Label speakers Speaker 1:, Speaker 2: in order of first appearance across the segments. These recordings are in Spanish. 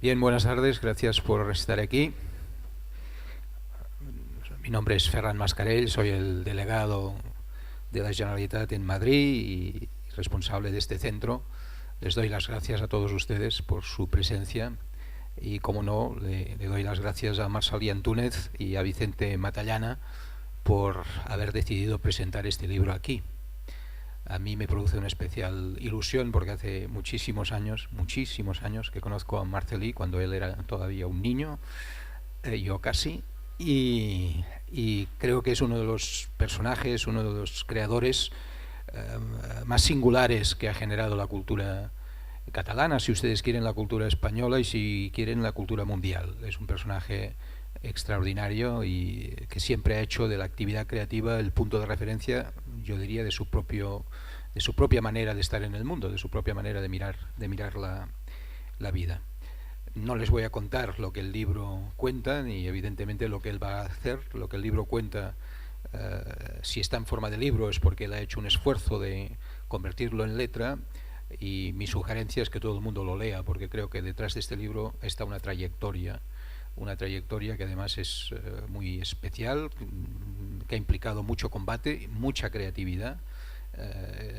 Speaker 1: Bien, buenas tardes, gracias por estar aquí. Mi nombre es Ferran Mascarell, soy el delegado de la Generalitat en Madrid y responsable de este centro. Les doy las gracias a todos ustedes por su presencia y, como no, le doy las gracias a Marsalí Antúnez y a Vicente Matallana por haber decidido presentar este libro aquí. A mí me produce una especial ilusión porque hace muchísimos años que conozco a Marcelí cuando él era todavía un niño, yo casi, y creo que es uno de los personajes, uno de los creadores más singulares que ha generado la cultura catalana, si ustedes quieren la cultura española y si quieren la cultura mundial. Es un personaje extraordinario y que siempre ha hecho de la actividad creativa el punto de referencia, yo diría, de su propia manera de estar en el mundo, de su propia manera de mirar la vida. No les voy a contar lo que el libro cuenta, ni evidentemente lo que él va a hacer. Lo que el libro cuenta, si está en forma de libro, es porque él ha hecho un esfuerzo de convertirlo en letra, y mi sugerencia es que todo el mundo lo lea, porque creo que detrás de este libro está una trayectoria que además es muy especial, que ha implicado mucho combate, mucha creatividad,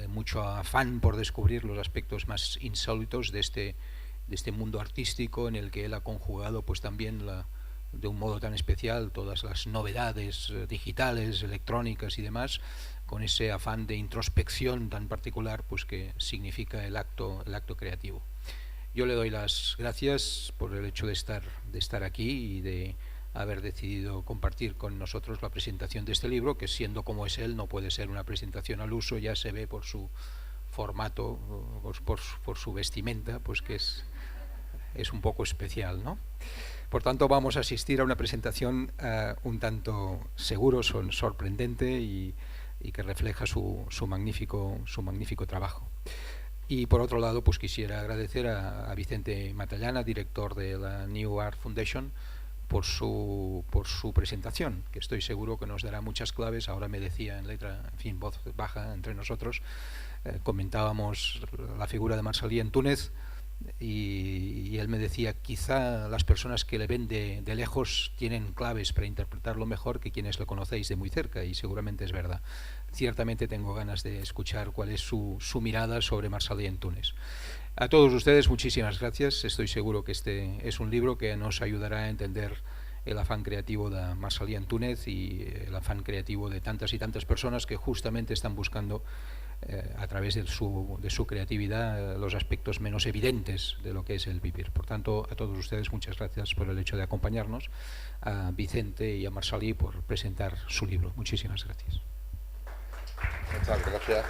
Speaker 1: mucho afán por descubrir los aspectos más insólitos de este mundo artístico en el que él ha conjugado pues también de un modo tan especial todas las novedades digitales, electrónicas y demás, con ese afán de introspección tan particular pues que significa el acto creativo. Yo le doy las gracias por el hecho de estar aquí y de haber decidido compartir con nosotros la presentación de este libro, que siendo como es él no puede ser una presentación al uso, ya se ve por su formato, por su vestimenta, pues que es un poco especial, ¿no? Por tanto, vamos a asistir a una presentación un tanto seguro, sorprendente y que refleja su magnífico trabajo. Y por otro lado, pues quisiera agradecer a Vicente Matallana, director de la New Art Foundation, por su presentación, que estoy seguro que nos dará muchas claves. Ahora me decía en letra, en fin, voz baja entre nosotros, comentábamos la figura de Marsalí en Túnez, y él me decía, quizá las personas que le ven de lejos tienen claves para interpretarlo mejor que quienes lo conocéis de muy cerca, y seguramente es verdad. Ciertamente tengo ganas de escuchar cuál es su mirada sobre Marsalí en Túnez. A todos ustedes muchísimas gracias. Estoy seguro que este es un libro que nos ayudará a entender el afán creativo de Marsalí en Túnez y el afán creativo de tantas y tantas personas que justamente están buscando a través de su creatividad los aspectos menos evidentes de lo que es el vivir. Por tanto, a todos ustedes muchas gracias por el hecho de acompañarnos, a Vicente y a Marsalí por presentar su libro. Muchísimas gracias.
Speaker 2: Muchas gracias.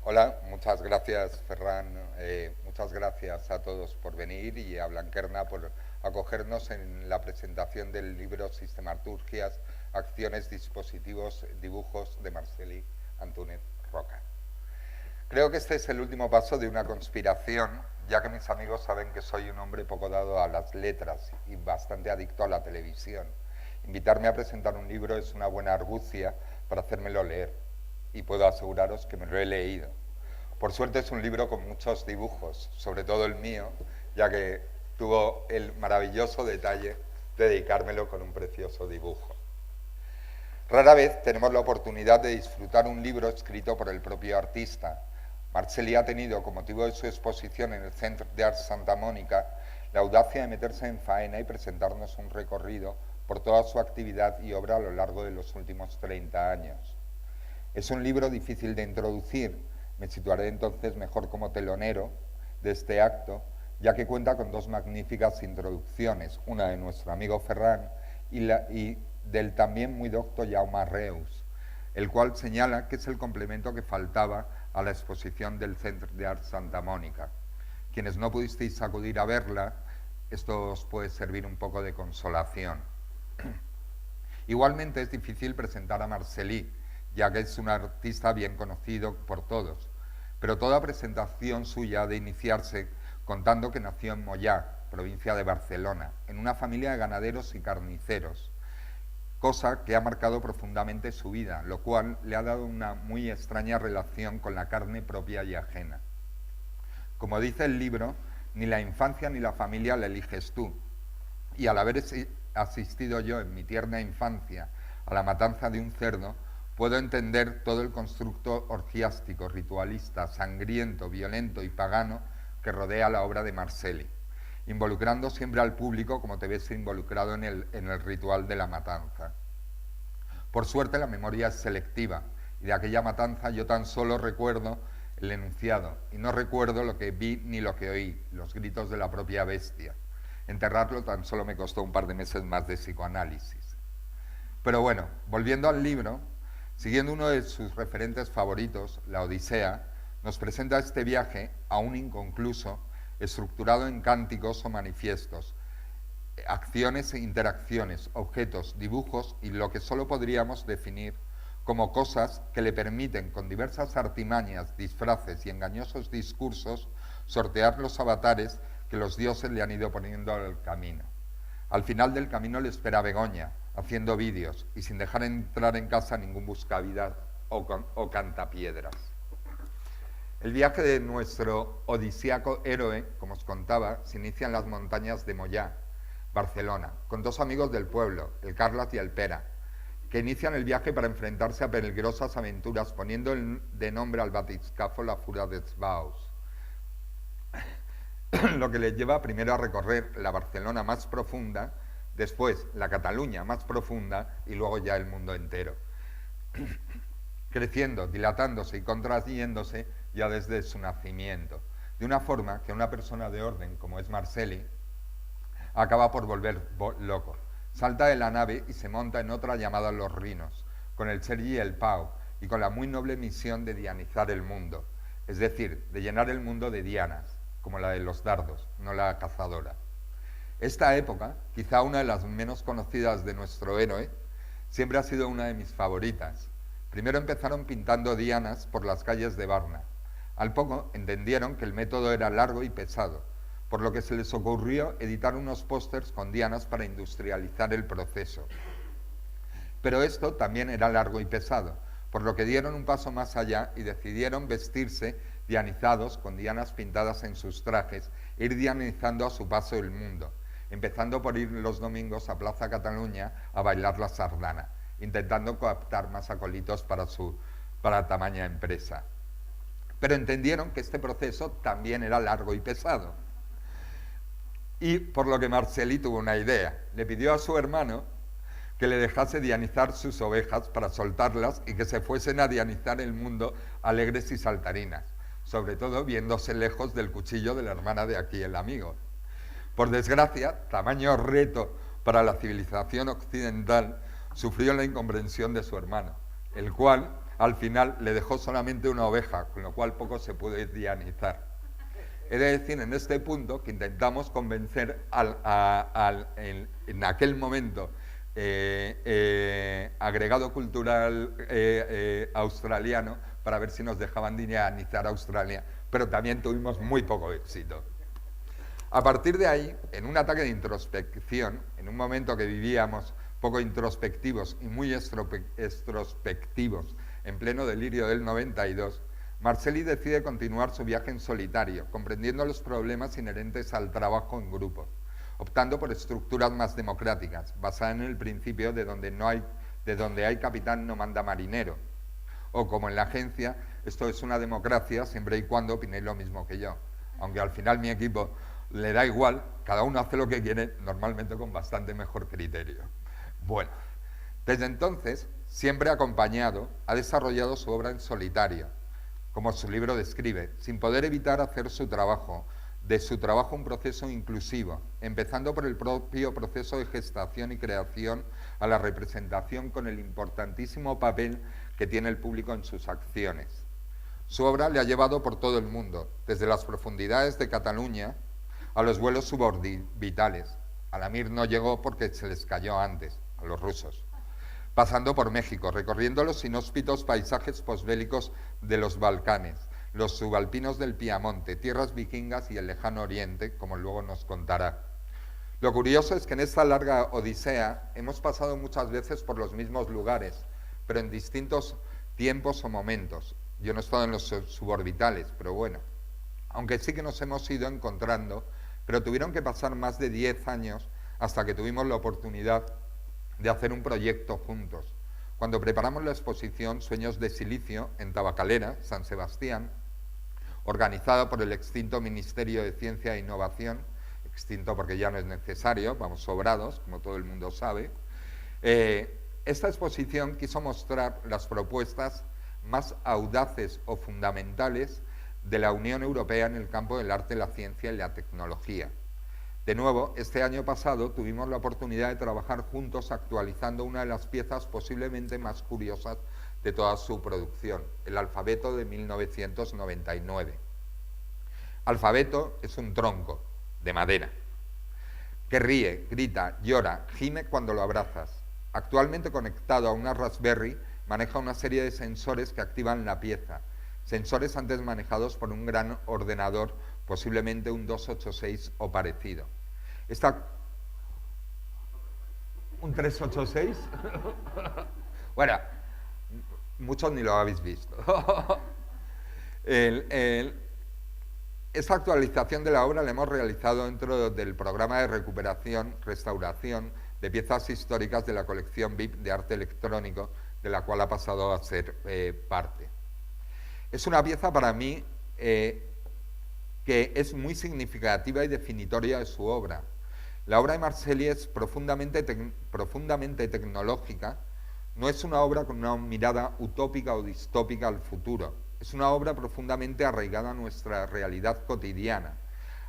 Speaker 2: Hola, muchas gracias, Ferran. Muchas gracias a todos por venir y a Blanquerna por acogernos en la presentación del libro Sistematurgias, Acciones, Dispositivos, Dibujos de Marcelí Antúnez Roca. Creo que este es el último paso de una conspiración, ya que mis amigos saben que soy un hombre poco dado a las letras y bastante adicto a la televisión. Invitarme a presentar un libro es una buena argucia para hacérmelo leer, y puedo aseguraros que me lo he leído. Por suerte es un libro con muchos dibujos, sobre todo el mío, ya que tuvo el maravilloso detalle de dedicármelo con un precioso dibujo. Rara vez tenemos la oportunidad de disfrutar un libro escrito por el propio artista. Marcelí ha tenido, con motivo de su exposición en el Centre d'Art Santa Mónica, la audacia de meterse en faena y presentarnos un recorrido por toda su actividad y obra a lo largo de los últimos 30 años. Es un libro difícil de introducir, me situaré entonces mejor como telonero de este acto, ya que cuenta con dos magníficas introducciones, una de nuestro amigo Ferran y del también muy docto Jaume Reus, el cual señala que es el complemento que faltaba a la exposición del Centre d'Art Santa Mónica. Quienes no pudisteis acudir a verla, esto os puede servir un poco de consolación. Igualmente es difícil presentar a Marcelí, ya que es un artista bien conocido por todos, pero toda presentación suya ha de iniciarse contando que nació en Moyà, provincia de Barcelona, en una familia de ganaderos y carniceros, cosa que ha marcado profundamente su vida, lo cual le ha dado una muy extraña relación con la carne propia y ajena. Como dice el libro, ni la infancia ni la familia la eliges tú. Y al haber asistido yo en mi tierna infancia a la matanza de un cerdo, puedo entender todo el constructo orgiástico, ritualista, sangriento, violento y pagano que rodea la obra de Marcelli, involucrando siempre al público como te ves involucrado en el ritual de la matanza. Por suerte la memoria es selectiva, y de aquella matanza yo tan solo recuerdo el enunciado, y no recuerdo lo que vi ni lo que oí, los gritos de la propia bestia. Enterrarlo tan solo me costó un par de meses más de psicoanálisis. Pero bueno, volviendo al libro, siguiendo uno de sus referentes favoritos, La Odisea, nos presenta este viaje, aún inconcluso, estructurado en cánticos o manifiestos, acciones e interacciones, objetos, dibujos y lo que solo podríamos definir como cosas que le permiten, con diversas artimañas, disfraces y engañosos discursos, sortear los avatares que los dioses le han ido poniendo al camino. Al final del camino le espera Begoña, haciendo vídeos y sin dejar entrar en casa ningún buscavidas o cantapiedras. El viaje de nuestro odisíaco héroe, como os contaba, se inicia en las montañas de Moyá, Barcelona, con dos amigos del pueblo, el Carlas y el Pera, que inician el viaje para enfrentarse a peligrosas aventuras, poniendo de nombre al batiscafo la Fura dels Baus, lo que les lleva primero a recorrer la Barcelona más profunda, después la Cataluña más profunda y luego ya el mundo entero, creciendo, dilatándose y contrayéndose ya desde su nacimiento, de una forma que una persona de orden, como es Marcelli, acaba por volver loco. Salta de la nave y se monta en otra llamada Los Rinos, con el Sergi y el Pau, y con la muy noble misión de dianizar el mundo, es decir, de llenar el mundo de dianas, como la de los dardos, no la cazadora. Esta época, quizá una de las menos conocidas de nuestro héroe, siempre ha sido una de mis favoritas. Primero empezaron pintando dianas por las calles de Varna. Al poco entendieron que el método era largo y pesado, por lo que se les ocurrió editar unos pósters con dianas para industrializar el proceso. Pero esto también era largo y pesado, por lo que dieron un paso más allá y decidieron vestirse dianizados con dianas pintadas en sus trajes e ir dianizando a su paso el mundo, empezando por ir los domingos a Plaza Cataluña a bailar la sardana, intentando captar más acólitos para tamaña empresa. Pero entendieron que este proceso también era largo y pesado. Y por lo que Marcelli tuvo una idea. Le pidió a su hermano que le dejase dianizar sus ovejas para soltarlas y que se fuesen a dianizar el mundo alegres y saltarinas, sobre todo viéndose lejos del cuchillo de la hermana de aquí, el amigo. Por desgracia, tamaño reto para la civilización occidental, sufrió la incomprensión de su hermano, el cual al final le dejó solamente una oveja, con lo cual poco se pudo dianizar. He de decir en este punto que intentamos convencer en aquel momento agregado cultural australiano para ver si nos dejaban dianizar a Australia, pero también tuvimos muy poco éxito. A partir de ahí, en un ataque de introspección, en un momento que vivíamos poco introspectivos y muy extrospectivos, en pleno delirio del 92, Marcelli decide continuar su viaje en solitario, comprendiendo los problemas inherentes al trabajo en grupo, optando por estructuras más democráticas, basadas en el principio de donde hay capitán no manda marinero, o como en la agencia, esto es una democracia siempre y cuando opinéis lo mismo que yo, aunque al final mi equipo le da igual, cada uno hace lo que quiere, normalmente con bastante mejor criterio. Bueno, desde entonces, siempre acompañado, ha desarrollado su obra en solitario, como su libro describe, sin poder evitar hacer de su trabajo un proceso inclusivo, empezando por el propio proceso de gestación y creación a la representación con el importantísimo papel que tiene el público en sus acciones. Su obra le ha llevado por todo el mundo, desde las profundidades de Cataluña a los vuelos suborbitales. A la Mir no llegó porque se les cayó antes, a los rusos. Pasando por México, recorriendo los inhóspitos paisajes posbélicos de los Balcanes, los subalpinos del Piamonte, tierras vikingas y el lejano oriente, como luego nos contará. Lo curioso es que en esta larga odisea hemos pasado muchas veces por los mismos lugares, pero en distintos tiempos o momentos. Yo no he estado en los suborbitales, pero bueno, aunque sí que nos hemos ido encontrando, pero tuvieron que pasar más de 10 años hasta que tuvimos la oportunidad de hacer un proyecto juntos. Cuando preparamos la exposición Sueños de Silicio en Tabacalera, San Sebastián, organizada por el extinto Ministerio de Ciencia e Innovación, extinto porque ya no es necesario, vamos sobrados, como todo el mundo sabe, esta exposición quiso mostrar las propuestas más audaces o fundamentales de la Unión Europea en el campo del arte, la ciencia y la tecnología. De nuevo, este año pasado tuvimos la oportunidad de trabajar juntos actualizando una de las piezas posiblemente más curiosas de toda su producción, el alfabeto de 1999. Alfabeto es un tronco de madera que ríe, grita, llora, gime cuando lo abrazas. Actualmente conectado a una Raspberry, maneja una serie de sensores que activan la pieza. Sensores antes manejados por un gran ordenador, posiblemente un 286 o parecido. ¿Un 386? Bueno, muchos ni lo habéis visto. Esta actualización de la obra la hemos realizado dentro del programa de recuperación, restauración de piezas históricas de la colección VIP de arte electrónico, de la cual ha pasado a ser parte. Es una pieza para mí que es muy significativa y definitoria de su obra. La obra de Marceli es profundamente tecnológica, no es una obra con una mirada utópica o distópica al futuro, es una obra profundamente arraigada a nuestra realidad cotidiana,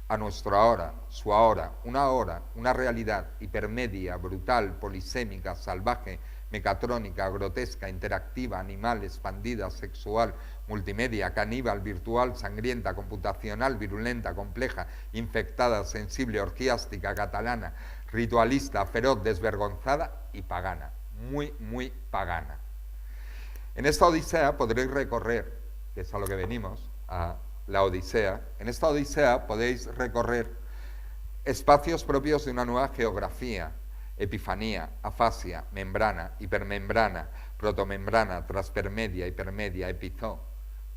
Speaker 2: a nuestro ahora, su ahora, una realidad hipermedia, brutal, polisémica, salvaje, mecatrónica, grotesca, interactiva, animal, expandida, sexual, multimedia, caníbal, virtual, sangrienta, computacional, virulenta, compleja, infectada, sensible, orgiástica, catalana, ritualista, feroz, desvergonzada y pagana, muy, muy pagana. En esta odisea podréis recorrer, que es a lo que venimos, a la Odisea, en esta Odisea podéis recorrer espacios propios de una nueva geografía, epifanía, afasia, membrana, hipermembrana, protomembrana, transpermedia, hipermedia, epizoo.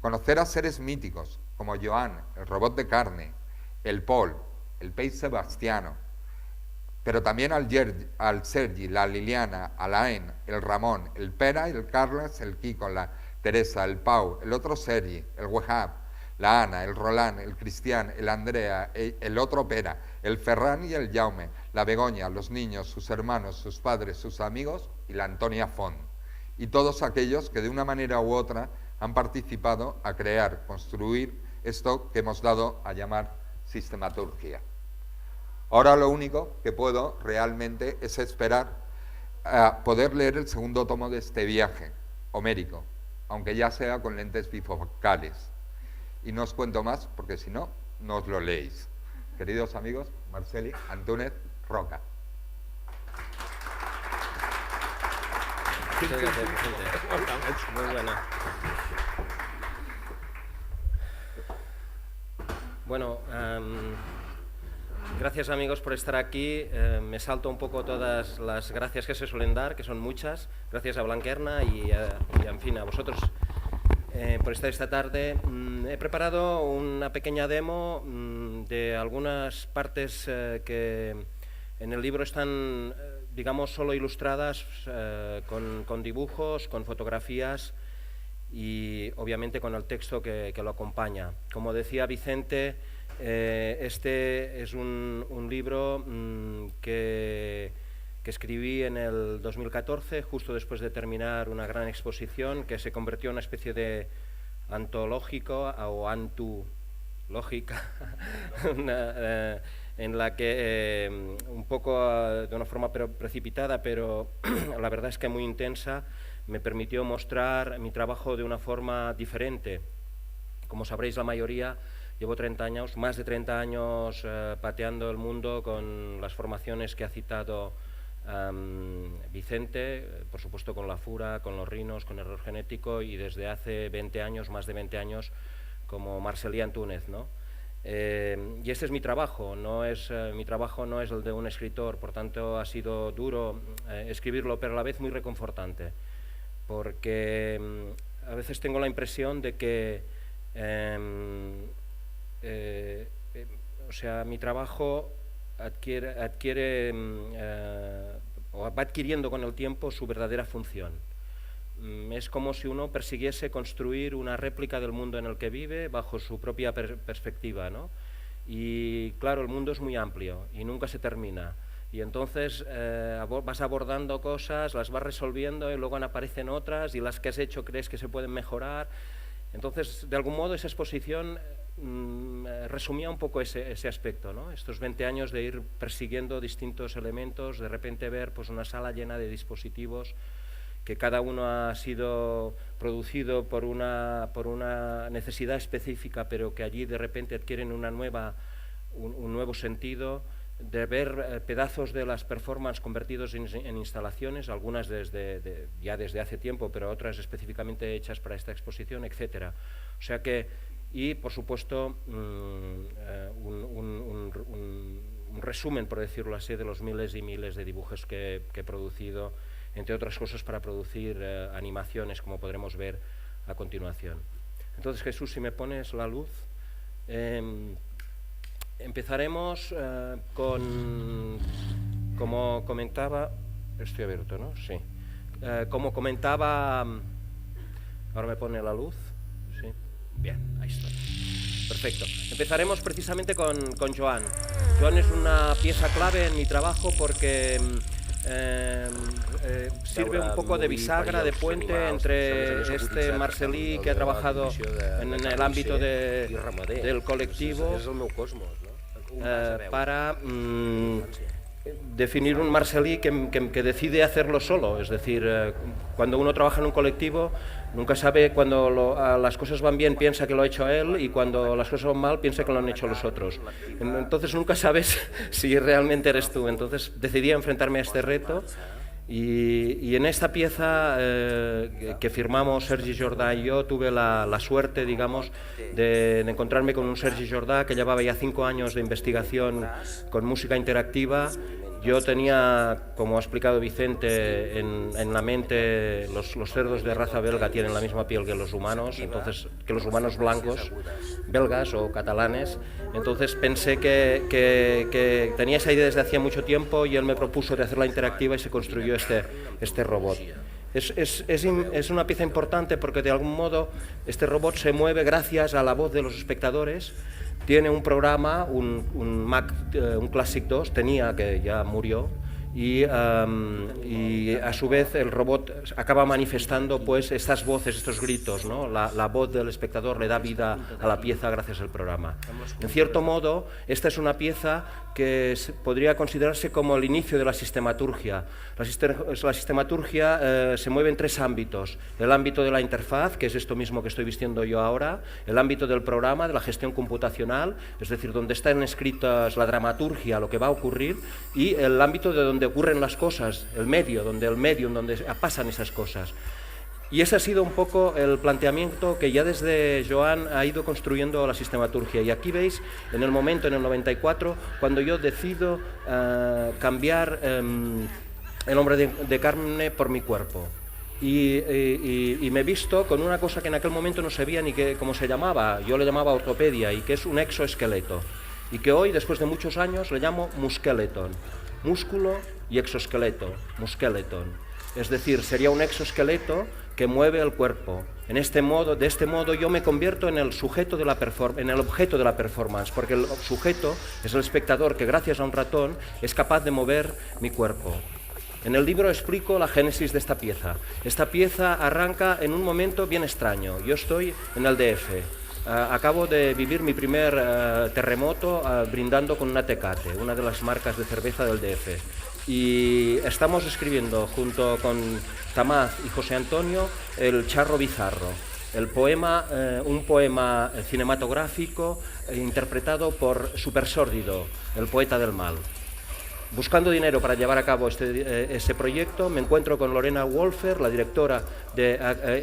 Speaker 2: Conocer a seres míticos como Joan, el robot de carne, el Paul, el Peix Sebastiano, pero también al Sergi, la Liliana, Alain, el Ramón, el Pera, el Carles, el Kiko, la Teresa, el Pau, el otro Sergi, el Wehab, la Ana, el Roland, el Cristian, el Andrea, el otro Pera, el Ferran y el Jaume, la Begoña, los niños, sus hermanos, sus padres, sus amigos y la Antonia Font. Y todos aquellos que de una manera u otra han participado a crear, construir esto que hemos dado a llamar sistematurgia. Ahora lo único que puedo realmente es esperar a poder leer el segundo tomo de este viaje homérico, aunque ya sea con lentes bifocales. Y no os cuento más, porque si no, no os lo leéis. Queridos amigos, Marceli Antúnez Roca.
Speaker 3: Muy buena. Bueno, gracias amigos por estar aquí. Me salto un poco todas las gracias que se suelen dar, que son muchas. Gracias a Blanquerna y en fin, a vosotros por estar esta tarde. He preparado una pequeña demo de algunas partes que en el libro están, digamos, solo ilustradas con dibujos, con fotografías y obviamente con el texto que lo acompaña. Como decía Vicente, este es un libro que escribí en el 2014, justo después de terminar una gran exposición que se convirtió en una especie de antológico o antológica, en la que un poco de una forma precipitada, pero la verdad es que muy intensa, me permitió mostrar mi trabajo de una forma diferente. Como sabréis, la mayoría llevo 30 años, más de 30 años pateando el mundo con las formaciones que ha citado Vicente, por supuesto con la Fura, con los rinos, con error genético y desde hace 20 años, más de 20 años, como Marceli Antúnez, ¿no? Y este es mi trabajo, mi trabajo no es el de un escritor, por tanto ha sido duro escribirlo, pero a la vez muy reconfortante, porque a veces tengo la impresión de que o sea, mi trabajo adquiere o va adquiriendo con el tiempo su verdadera función. Es como si uno persiguiese construir una réplica del mundo en el que vive bajo su propia perspectiva, ¿no? Y claro, el mundo es muy amplio y nunca se termina. Y entonces vas abordando cosas, las vas resolviendo y luego aparecen otras y las que has hecho crees que se pueden mejorar. Entonces, de algún modo, esa exposición resumía un poco ese aspecto, ¿no? Estos 20 años de ir persiguiendo distintos elementos, de repente ver pues, una sala llena de dispositivos que cada uno ha sido producido por una necesidad específica, pero que allí de repente adquieren un nuevo sentido, de ver pedazos de las performances convertidos en instalaciones, algunas ya desde hace tiempo, pero otras específicamente hechas para esta exposición, etc. O sea que, y por supuesto, un resumen, por decirlo así, de los miles y miles de dibujos que he producido, entre otras cosas para producir animaciones, como podremos ver a continuación. Entonces, Jesús, si me pones la luz, empezaremos con, como comentaba, estoy abierto, ¿no? Sí. Como comentaba, ahora me pone la luz, sí, bien, ahí está. Perfecto. Empezaremos precisamente con Joan. Joan es una pieza clave en mi trabajo porque sirve un poco de bisagra, de puente entre este Marcel·lí que ha trabajado en el ámbito del colectivo para definir un Marcel·lí que decide hacerlo solo. Es decir, cuando uno trabaja en un colectivo nunca sabe, cuando las cosas van bien piensa que lo ha hecho él y cuando las cosas van mal piensa que lo han hecho los otros. Entonces nunca sabes si realmente eres tú. Entonces decidí enfrentarme a este reto y en esta pieza que firmamos Sergi Jordà y yo tuve la suerte, digamos, de encontrarme con un Sergi Jordà que llevaba ya 5 años de investigación con música interactiva. Yo tenía, como ha explicado Vicente, en la mente los cerdos de raza belga tienen la misma piel que los humanos, entonces que los humanos blancos, belgas o catalanes. Entonces pensé que tenía esa idea desde hacía mucho tiempo y él me propuso de hacerla interactiva y se construyó este robot. Es una pieza importante porque de algún modo este robot se mueve gracias a la voz de los espectadores. Tiene un programa, un Mac, un Classic 2, tenía, que ya murió, y a su vez el robot acaba manifestando pues estas voces, estos gritos, ¿no? La voz del espectador le da vida a la pieza gracias al programa. En cierto modo, esta es una pieza que podría considerarse como el inicio de la sistematurgia. La sistematurgia se mueve en 3 ámbitos: el ámbito de la interfaz, que es esto mismo que estoy vistiendo yo ahora; el ámbito del programa, de la gestión computacional, es decir, donde están escritas la dramaturgia, lo que va a ocurrir; y el ámbito de donde ocurren las cosas, el medio en donde pasan esas cosas. Y ese ha sido un poco el planteamiento que ya desde Joan ha ido construyendo la sistematurgia. Y aquí veis, en el momento, en el 94, cuando yo decido cambiar el hombre de carne por mi cuerpo. Y me he visto con una cosa que en aquel momento no sabía ni cómo se llamaba. Yo le llamaba ortopedia, y que es un exoesqueleto. Y que hoy, después de muchos años, le llamo musqueleton. Músculo y exoesqueleto, musqueleton. Es decir, sería un exoesqueleto que mueve el cuerpo. De este modo yo me convierto en el sujeto de en el objeto de la performance, porque el sujeto es el espectador que gracias a un ratón es capaz de mover mi cuerpo. En el libro explico la génesis de esta pieza. Esta pieza arranca en un momento bien extraño. Yo estoy en el DF. Acabo de vivir mi primer terremoto brindando con una Tecate, una de las marcas de cerveza del DF. Y estamos escribiendo junto con Tamás y José Antonio el Charro Bizarro, un poema cinematográfico interpretado por Supersórdido, el poeta del mal. Buscando dinero para llevar a cabo ese proyecto, me encuentro con Lorena Wolfer, la directora de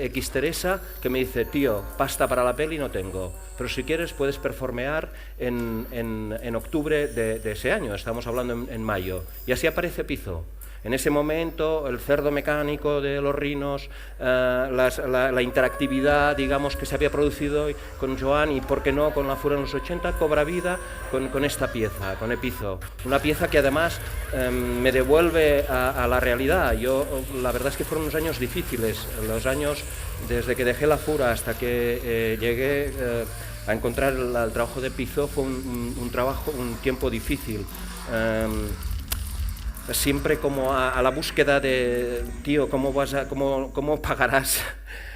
Speaker 3: X Teresa, que me dice: tío, pasta para la peli no tengo, pero si quieres puedes performear en octubre de ese año, estamos hablando en mayo. Y así aparece Pizo. En ese momento, el cerdo mecánico de los Rhinos, la interactividad, digamos, que se había producido con Joan y, por qué no, con la Fura en los 80, cobra vida con esta pieza, con Epizo. Una pieza que además me devuelve a la realidad. La verdad es que fueron unos años difíciles, los años desde que dejé la Fura hasta que llegué a encontrar el trabajo de Epizo. Fue un tiempo difícil. Siempre como a la búsqueda de, tío, ¿cómo pagarás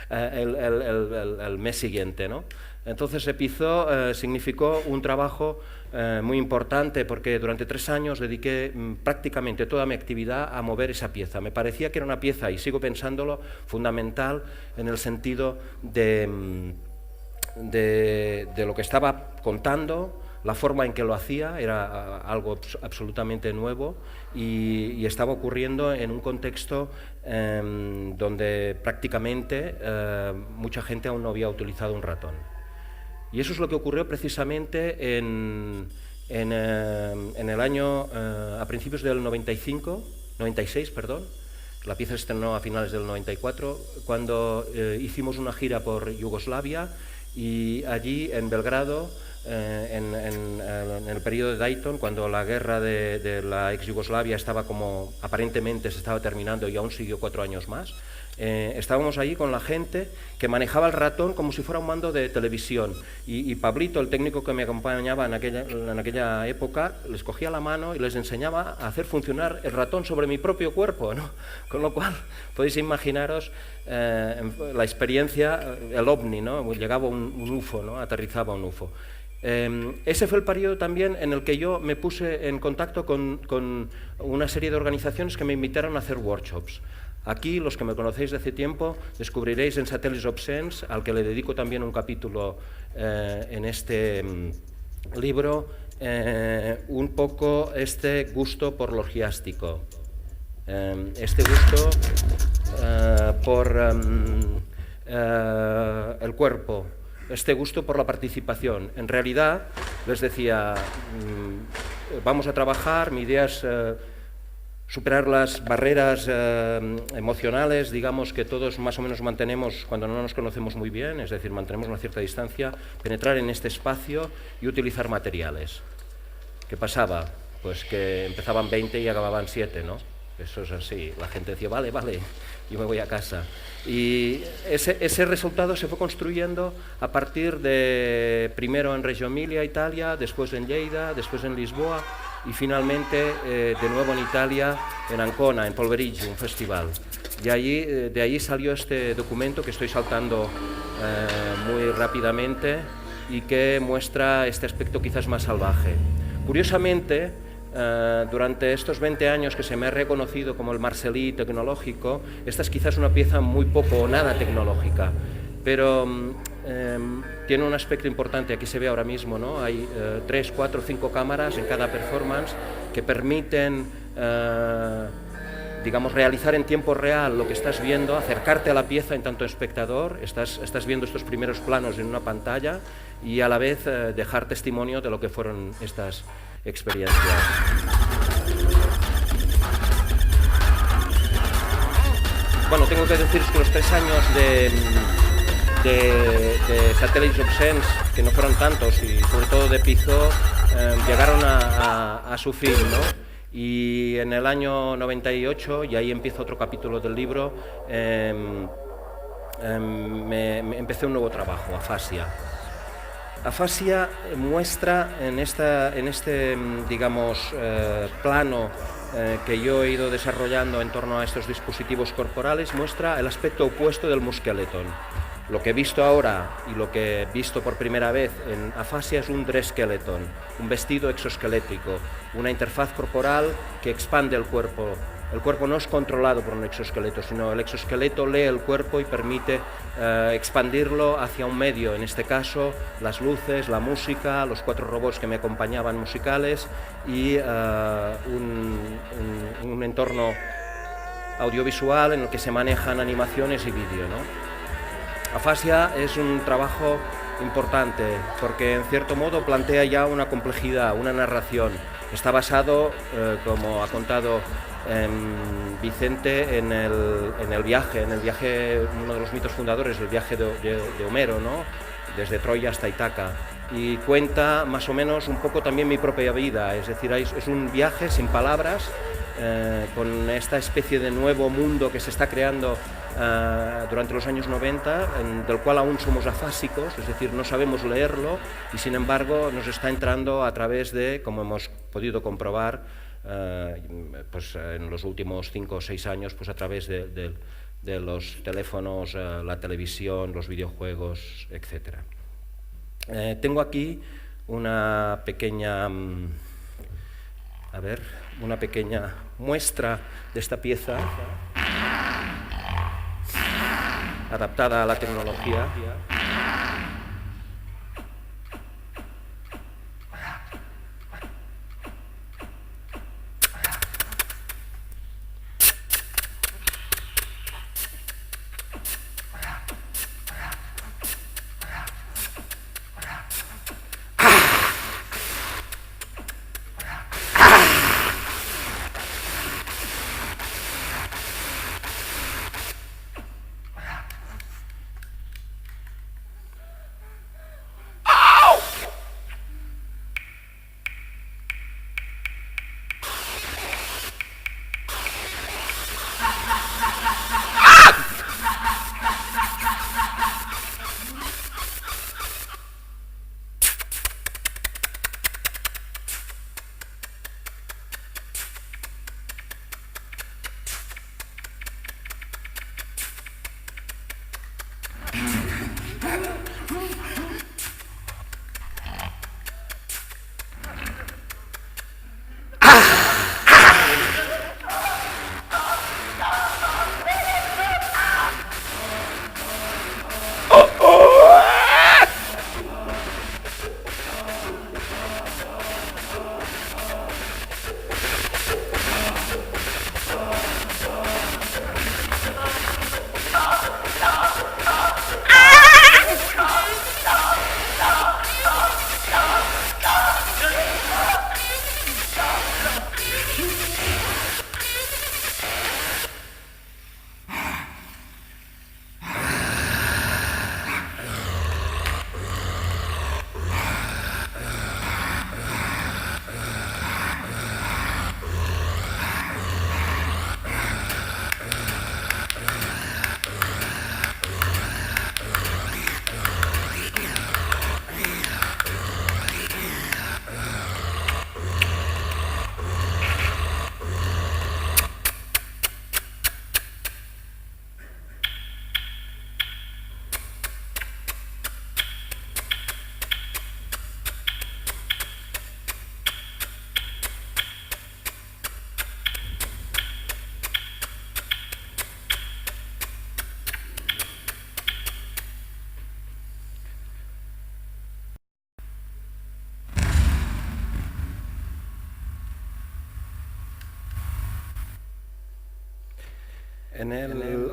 Speaker 3: el mes siguiente, ¿no? Entonces Epizo significó un trabajo muy importante, porque durante 3 años dediqué prácticamente toda mi actividad a mover esa pieza. Me parecía que era una pieza, y sigo pensándolo, fundamental en el sentido de lo que estaba contando. La forma en que lo hacía era algo absolutamente nuevo y estaba ocurriendo en un contexto donde prácticamente mucha gente aún no había utilizado un ratón. Y eso es lo que ocurrió precisamente en el año, a principios del 96, perdón. La pieza se estrenó a finales del 94, cuando hicimos una gira por Yugoslavia, y allí en Belgrado, en el periodo de Dayton, cuando la guerra de la ex Yugoslavia estaba como aparentemente se estaba terminando y aún siguió 4 años más, estábamos allí con la gente que manejaba el ratón como si fuera un mando de televisión, y Pablito, el técnico que me acompañaba en aquella época, les cogía la mano y les enseñaba a hacer funcionar el ratón sobre mi propio cuerpo, ¿no? Con lo cual podéis imaginaros la experiencia, el ovni, ¿no? Llegaba un UFO, ¿no? Aterrizaba un UFO. Ese fue el periodo también en el que yo me puse en contacto con una serie de organizaciones que me invitaron a hacer workshops. Aquí, los que me conocéis de hace tiempo, descubriréis en Satellites Obscens, al que le dedico también un capítulo en este libro, un poco este gusto por lo orgiástico, este gusto por el cuerpo, este gusto por la participación. En realidad, les decía, vamos a trabajar, mi idea es superar las barreras emocionales, digamos, que todos más o menos mantenemos cuando no nos conocemos muy bien, es decir, mantenemos una cierta distancia, penetrar en este espacio y utilizar materiales. ¿Qué pasaba? Pues que empezaban 20 y acababan 7, ¿no? Eso es así. La gente decía, vale, yo me voy a casa. Y ese resultado se fue construyendo a partir de, primero en Reggio Emilia, Italia, después en Lleida, después en Lisboa, y finalmente de nuevo en Italia, en Ancona, en Polverigi, un festival. Y de allí salió este documento que estoy saltando muy rápidamente y que muestra este aspecto quizás más salvaje. Curiosamente, durante estos 20 años que se me ha reconocido como el Marcellí tecnológico, esta es quizás una pieza muy poco o nada tecnológica, pero tiene un aspecto importante. Aquí se ve ahora mismo, ¿no? Hay 3, 4, 5 cámaras en cada performance que permiten, digamos, realizar en tiempo real lo que estás viendo, acercarte a la pieza en tanto espectador, estás viendo estos primeros planos en una pantalla y a la vez dejar testimonio de lo que fueron estas experiencias. Bueno, tengo que deciros que los 3 años de Satellites Obscens, que no fueron tantos, y sobre todo de Epizo, llegaron a su fin, ¿no? Y en el año 98, y ahí empieza otro capítulo del libro, empecé un nuevo trabajo, Afasia. Afasia muestra en este digamos, plano que yo he ido desarrollando en torno a estos dispositivos corporales, muestra el aspecto opuesto del musqueletón. Lo que he visto ahora y lo que he visto por primera vez en Afasia es un dress-skeleton, un vestido exoesquelético, una interfaz corporal que expande el cuerpo. El cuerpo no es controlado por un exoesqueleto, sino el exoesqueleto lee el cuerpo y permite expandirlo hacia un medio, en este caso las luces, la música, los 4 robots que me acompañaban musicales y un entorno audiovisual en el que se manejan animaciones y vídeo, ¿no? Afasia es un trabajo importante, porque en cierto modo plantea ya una complejidad, una narración. Está basado, como ha contado Vicente, en el viaje, uno de los mitos fundadores, el viaje de Homero, ¿no? Desde Troya hasta Ítaca. Y cuenta más o menos un poco también mi propia vida, es decir, es un viaje sin palabras, con esta especie de nuevo mundo que se está creando durante los años 90, del cual aún somos afásicos, es decir, no sabemos leerlo y sin embargo nos está entrando a través de, como hemos podido comprobar pues, en los últimos 5 o 6 años, pues a través de los teléfonos, la televisión, los videojuegos, etc. Tengo aquí una pequeña muestra de esta pieza adaptada a la tecnología.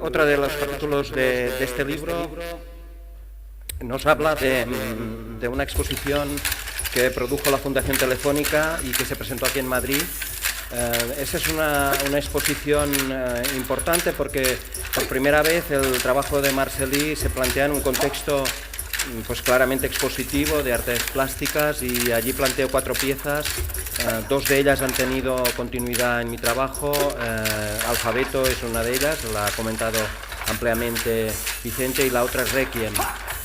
Speaker 3: Otro de los capítulos de este libro nos habla de una exposición que produjo la Fundación Telefónica y que se presentó aquí en Madrid. Esa es una exposición importante porque por primera vez el trabajo de Marcel·lí se plantea en un contexto pues claramente expositivo de artes plásticas, y allí planteo 4 piezas. 2 de ellas han tenido continuidad en mi trabajo. Alfabeto es una de ellas, la ha comentado ampliamente Vicente, y la otra es Requiem.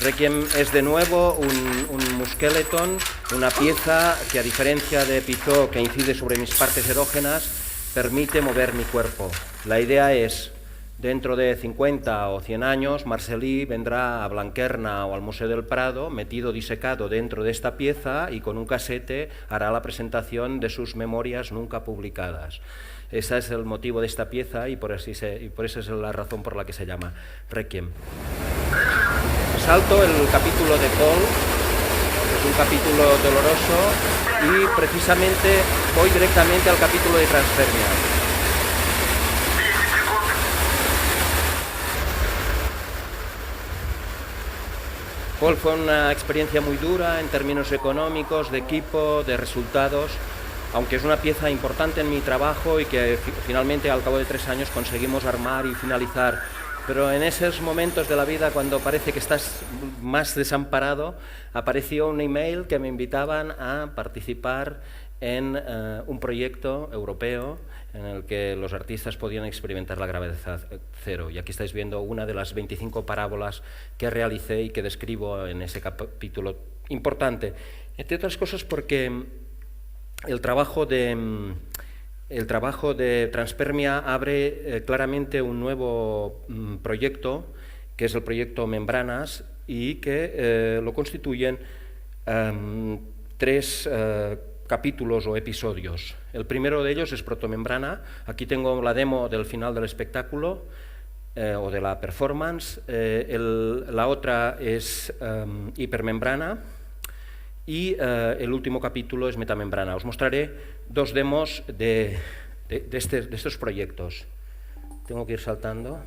Speaker 3: Requiem es de nuevo un musqueleton, una pieza que, a diferencia de Pitot, que incide sobre mis partes erógenas, permite mover mi cuerpo. La idea es, dentro de 50 o 100 años, Marcel·lí vendrá a Blanquerna o al Museo del Prado, metido, disecado dentro de esta pieza, y con un casete hará la presentación de sus memorias nunca publicadas. Ese es el motivo de esta pieza y por eso es la razón por la que se llama Requiem. Salto el capítulo de Paul, es un capítulo doloroso, y precisamente voy directamente al capítulo de Transfernia. Paul, fue una experiencia muy dura en términos económicos, de equipo, de resultados, aunque es una pieza importante en mi trabajo y que finalmente al cabo de 3 años conseguimos armar y finalizar. Pero en esos momentos de la vida, cuando parece que estás más desamparado, apareció un email que me invitaban a participar en un proyecto europeo en el que los artistas podían experimentar la gravedad cero. Y aquí estáis viendo una de las 25 parábolas que realicé y que describo en ese capítulo importante. Entre otras cosas porque el trabajo de Transpermia abre claramente un nuevo proyecto, que es el proyecto Membranas, y que lo constituyen 3 capítulos o episodios. El primero de ellos es Protomembrana. Aquí tengo la demo del final del espectáculo o de la performance. La otra es Hipermembrana. Y el último capítulo es Metamembrana. Os mostraré 2 demos de estos proyectos. Tengo que ir saltando.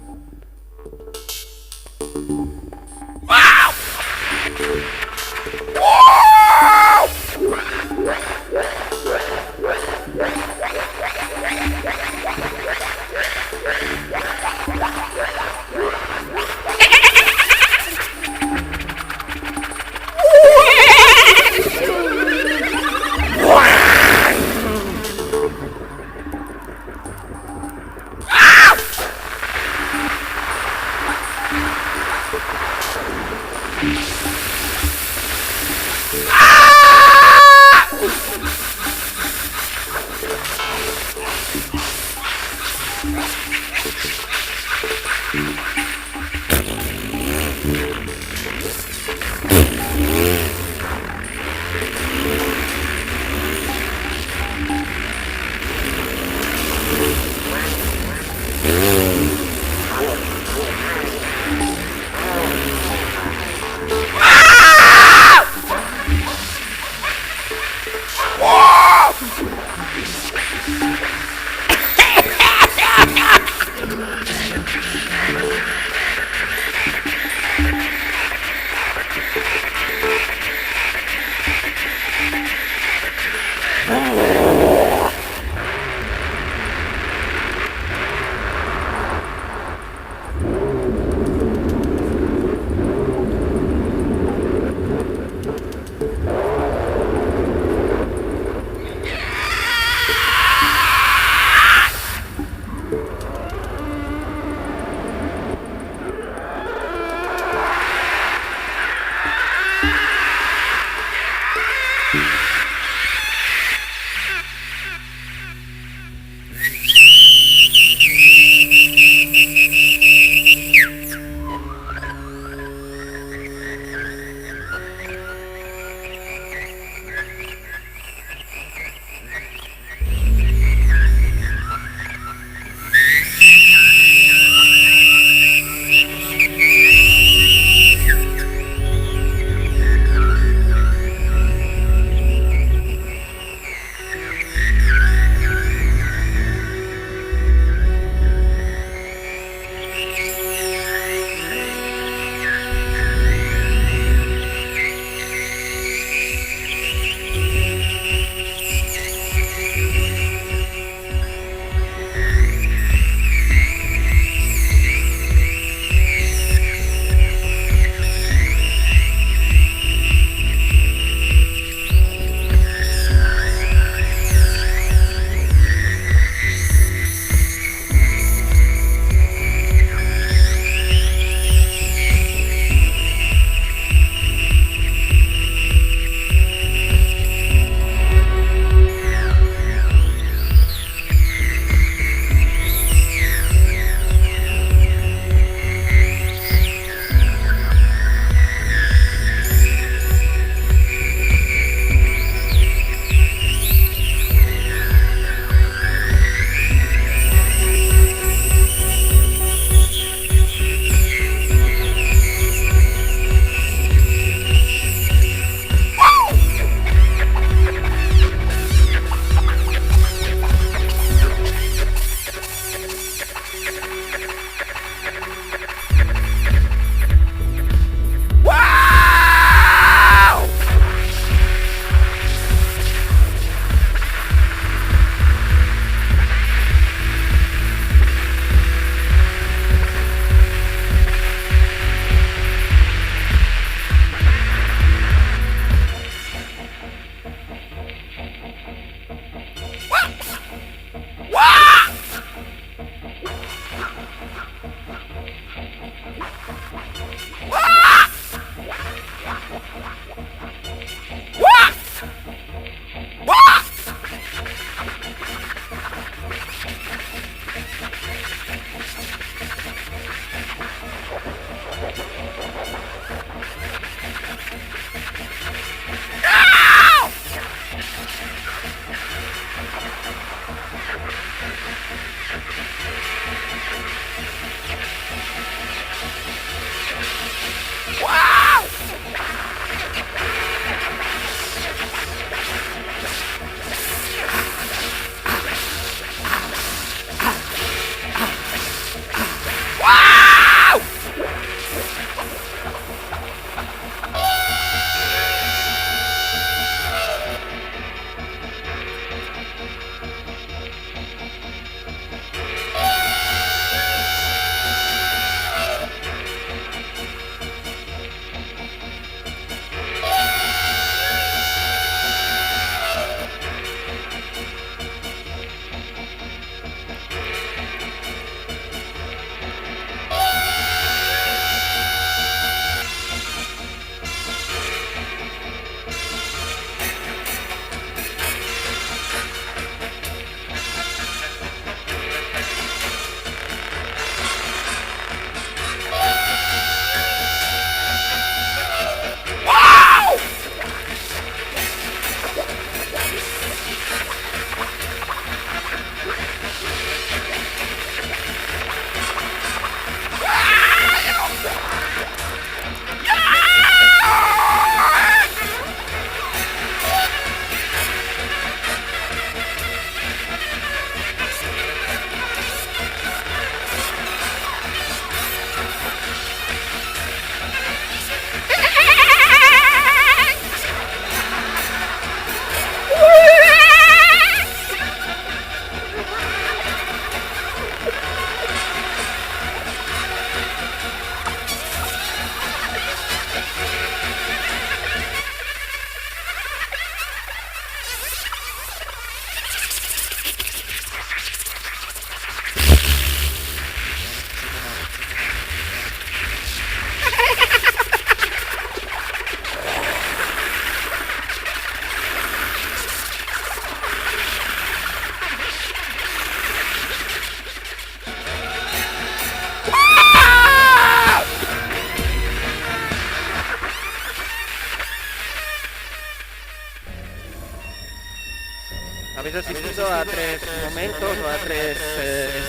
Speaker 3: asistido a 3 momentos o a 3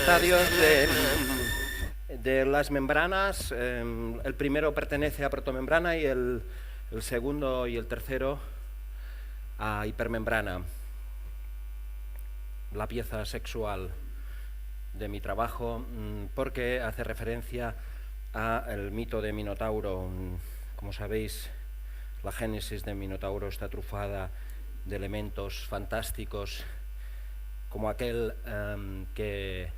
Speaker 3: estadios de las membranas. El primero pertenece a protomembrana y el segundo y el tercero a hipermembrana. La pieza sexual de mi trabajo, porque hace referencia al mito de Minotauro. Como sabéis, la génesis de Minotauro está trufada de elementos fantásticos, como aquel que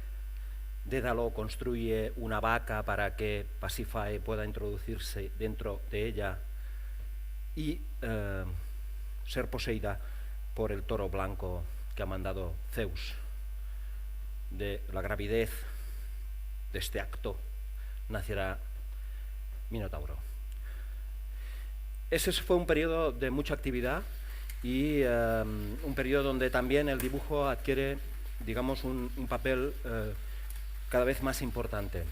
Speaker 3: Dédalo construye una vaca para que Pasífae pueda introducirse dentro de ella y ser poseída por el toro blanco que ha mandado Zeus. De la gravidez de este acto nacerá Minotauro. Ese fue un periodo de mucha actividad y un periodo donde también el dibujo adquiere, digamos, un papel cada vez más importante,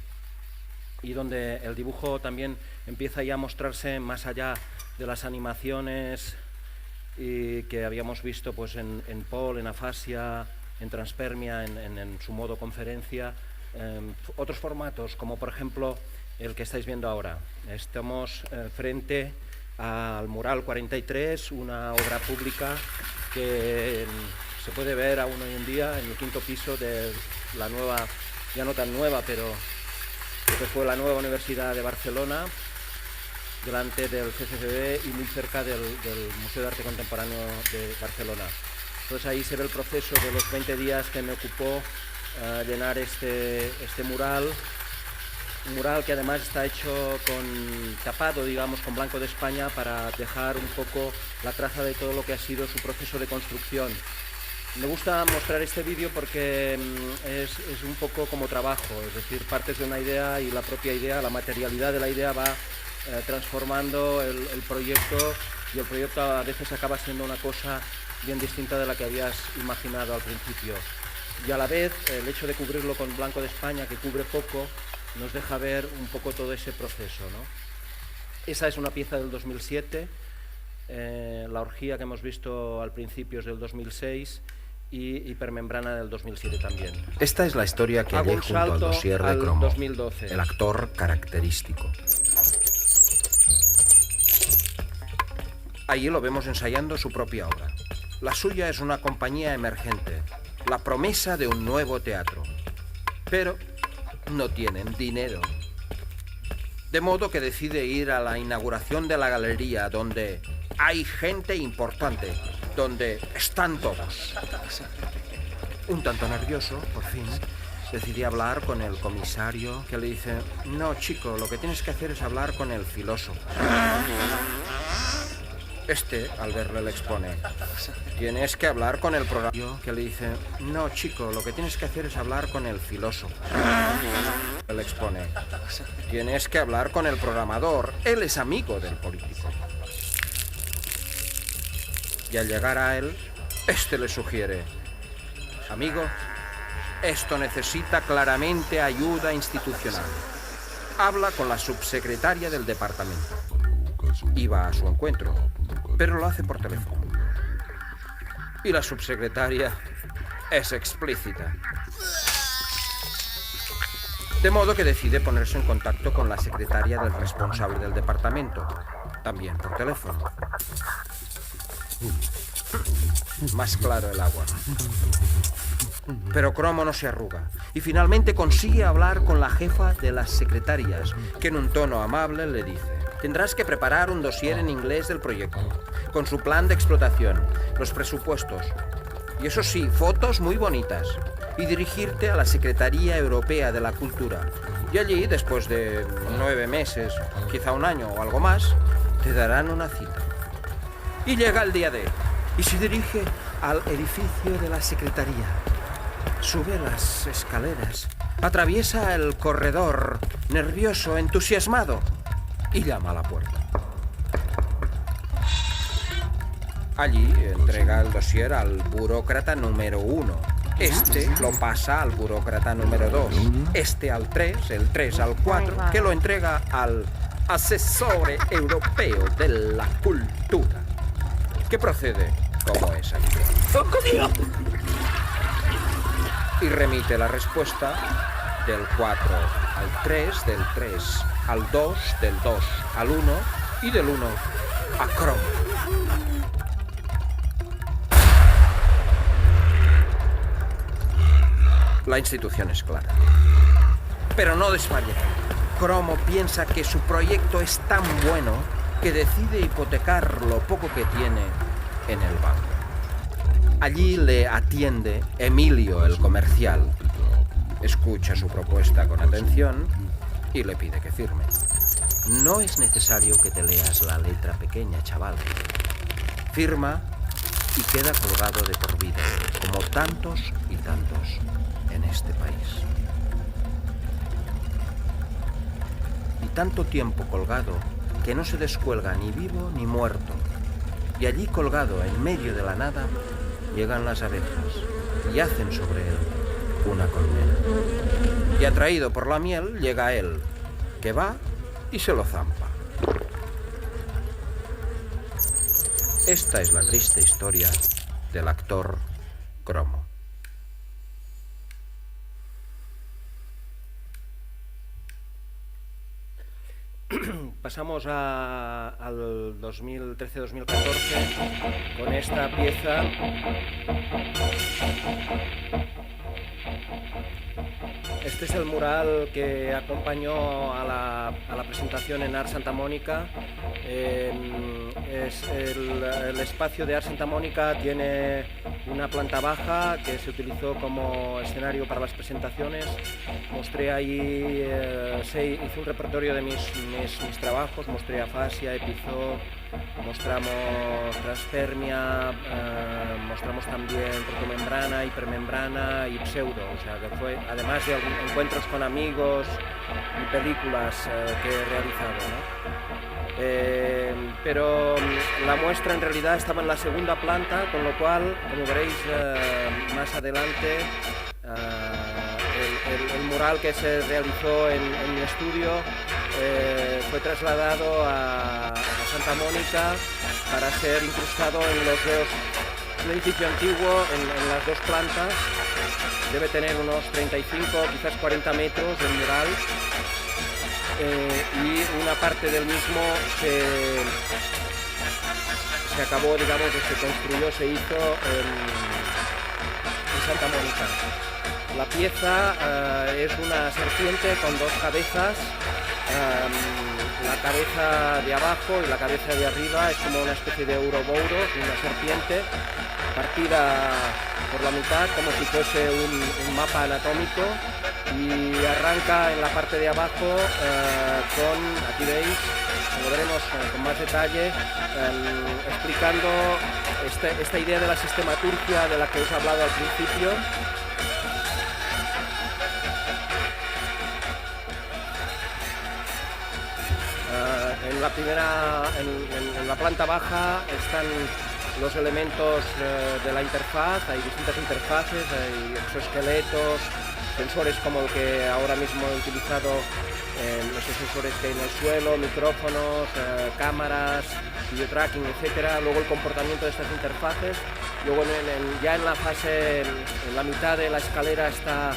Speaker 3: y donde el dibujo también empieza ya a mostrarse más allá de las animaciones que habíamos visto pues en Paul, en Afasia, en Transpermia, en su modo conferencia, otros formatos, como por ejemplo el que estáis viendo ahora. Estamos frente al mural 43, una obra pública que se puede ver aún hoy en día en el 5º piso de la nueva, ya no tan nueva, pero que fue la nueva Universidad de Barcelona, delante del CCCB y muy cerca del Museo de Arte Contemporáneo de Barcelona. Entonces ahí se ve el proceso de los 20 días que me ocupó llenar este mural. Un mural que además está hecho tapado, digamos, con blanco de España, para dejar un poco la traza de todo lo que ha sido su proceso de construcción. Me gusta mostrar este vídeo porque es un poco como trabajo, es decir, partes de una idea y la propia idea, la materialidad de la idea va transformando el proyecto, y el proyecto a veces acaba siendo una cosa bien distinta de la que habías imaginado al principio. Y a la vez el hecho de cubrirlo con blanco de España, que cubre poco, nos deja ver un poco todo ese proceso, ¿no? Esa es una pieza del 2007, la orgía que hemos visto al principio es del 2006 y hipermembrana del 2007 también.
Speaker 4: Esta es la historia que hallé junto al dossier de Cromo,
Speaker 3: 2012.
Speaker 4: el actor característico.
Speaker 5: Allí lo vemos ensayando su propia obra. La suya es una compañía emergente, la promesa de un nuevo teatro. Pero no tienen dinero. De modo que decide ir a la inauguración de la galería, donde hay gente importante, donde están todos. Un tanto nervioso, por fin, decidí hablar con el comisario, que le dice: no, chico, lo que tienes que hacer es hablar con el filósofo. Al verle, le expone: tienes que hablar con el programador, que le dice: no, chico, lo que tienes que hacer es hablar con el filósofo. Le expone: tienes que hablar con el programador, él es amigo del político. Y al llegar a él, le sugiere: amigo, esto necesita claramente ayuda institucional. Habla con la subsecretaria del departamento. Iba a su encuentro, pero lo hace por teléfono. Y la subsecretaria es explícita. De modo que decide ponerse en contacto con la secretaria del responsable del departamento, también por teléfono. Más claro el agua. Pero Cromo no se arruga y finalmente consigue hablar con la jefa de las secretarias, que en un tono amable le dice: tendrás que preparar un dossier en inglés del proyecto, con su plan de explotación, los presupuestos, y eso sí, fotos muy bonitas, y dirigirte a la Secretaría Europea de la Cultura. Y allí, después de 9 meses, quizá un año o algo más, te darán una cita. Y llega el día D, y se dirige al edificio de la Secretaría. Sube las escaleras, atraviesa el corredor, nervioso, entusiasmado, y llama a la puerta. Allí entrega el dossier al burócrata número 1. Lo pasa al burócrata número 2. Al 3, el 3 al 4, que lo entrega al asesore europeo de la cultura. ¿Qué procede? ¿Cómo es aquí? y remite la respuesta del 4 al 3, del 3 al 2, del 2 al 1 y del 1 a Cromo. La institución es clara. Pero no desfallece. Cromo piensa que su proyecto es tan bueno que decide hipotecar lo poco que tiene en el banco. Allí le atiende Emilio, el comercial. Escucha su propuesta con atención y le pide que firme. No es necesario que te leas la letra pequeña, chaval. Firma y queda colgado de por vida, como tantos y tantos en este país. Y tanto tiempo colgado que no se descuelga ni vivo ni muerto. Y allí colgado en medio de la nada llegan las abejas y hacen sobre él una colmena. Y atraído por la miel llega él, que va y se lo zampa. Esta es la triste historia del actor Cromo.
Speaker 3: Pasamos al 2013-2014 con esta pieza. Este es el mural que acompañó a la presentación en Art Santa Mónica. El espacio de Art Santa Mónica tiene una planta baja que se utilizó como escenario para las presentaciones. Mostré allí, hice un repertorio de mis trabajos, mostré afasia, epizoo, mostramos transpermia, mostramos también protomembrana, hipermembrana y pseudo, o sea que fue, además de encuentros con amigos y películas que he realizado, ¿no? Pero la muestra en realidad estaba en la segunda planta, con lo cual, como veréis más adelante, el mural que se realizó en mi estudio fue trasladado a Santa Mónica para ser incrustado en los dos. Un edificio antiguo en las dos plantas, debe tener unos 35, quizás 40 metros de mural, y una parte del mismo se acabó, digamos, se construyó, se hizo en Santa Mónica. La pieza es una serpiente con dos cabezas. La cabeza de abajo y la cabeza de arriba es como una especie de Ouroboros, una serpiente partida por la mitad como si fuese un mapa anatómico, y arranca en la parte de abajo con, aquí veis, lo veremos con más detalle, explicando esta idea de la sistematurgia de la que os he hablado al principio. En la planta baja están los elementos de la interfaz. Hay distintas interfaces, hay exoesqueletos, sensores como el que ahora mismo he utilizado, esos sensores que hay en el suelo, micrófonos, cámaras, video tracking, etcétera. Luego el comportamiento de estas interfaces. Luego ya en la fase, en la mitad de la escalera está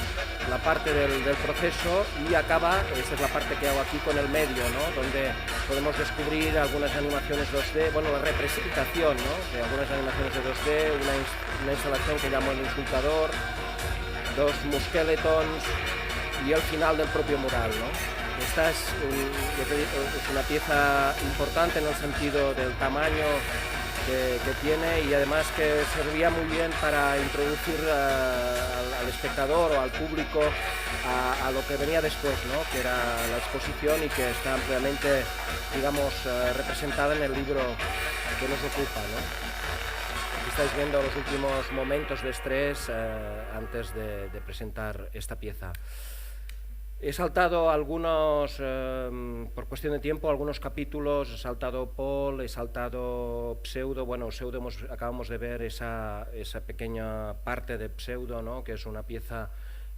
Speaker 3: la parte del proceso, y acaba, esta es la parte que hago aquí con el medio, ¿no? Donde podemos descubrir algunas animaciones 2D, bueno, la representación, ¿no? De algunas animaciones de 2D, una instalación que llamo el insultador, dos muskeletons y el final del propio mural, ¿no? Esta es una pieza importante en el sentido del tamaño que tiene, y además que servía muy bien para introducir al espectador o al público a lo que venía después, ¿no? Que era la exposición, y que está ampliamente, digamos, representada en el libro que nos ocupa, ¿no? Aquí estáis viendo los últimos momentos de estrés antes de presentar esta pieza. He saltado algunos, por cuestión de tiempo, algunos capítulos. He saltado Paul, he saltado Pseudo. Bueno, Pseudo acabamos de ver esa pequeña parte de Pseudo, ¿no? Que es una pieza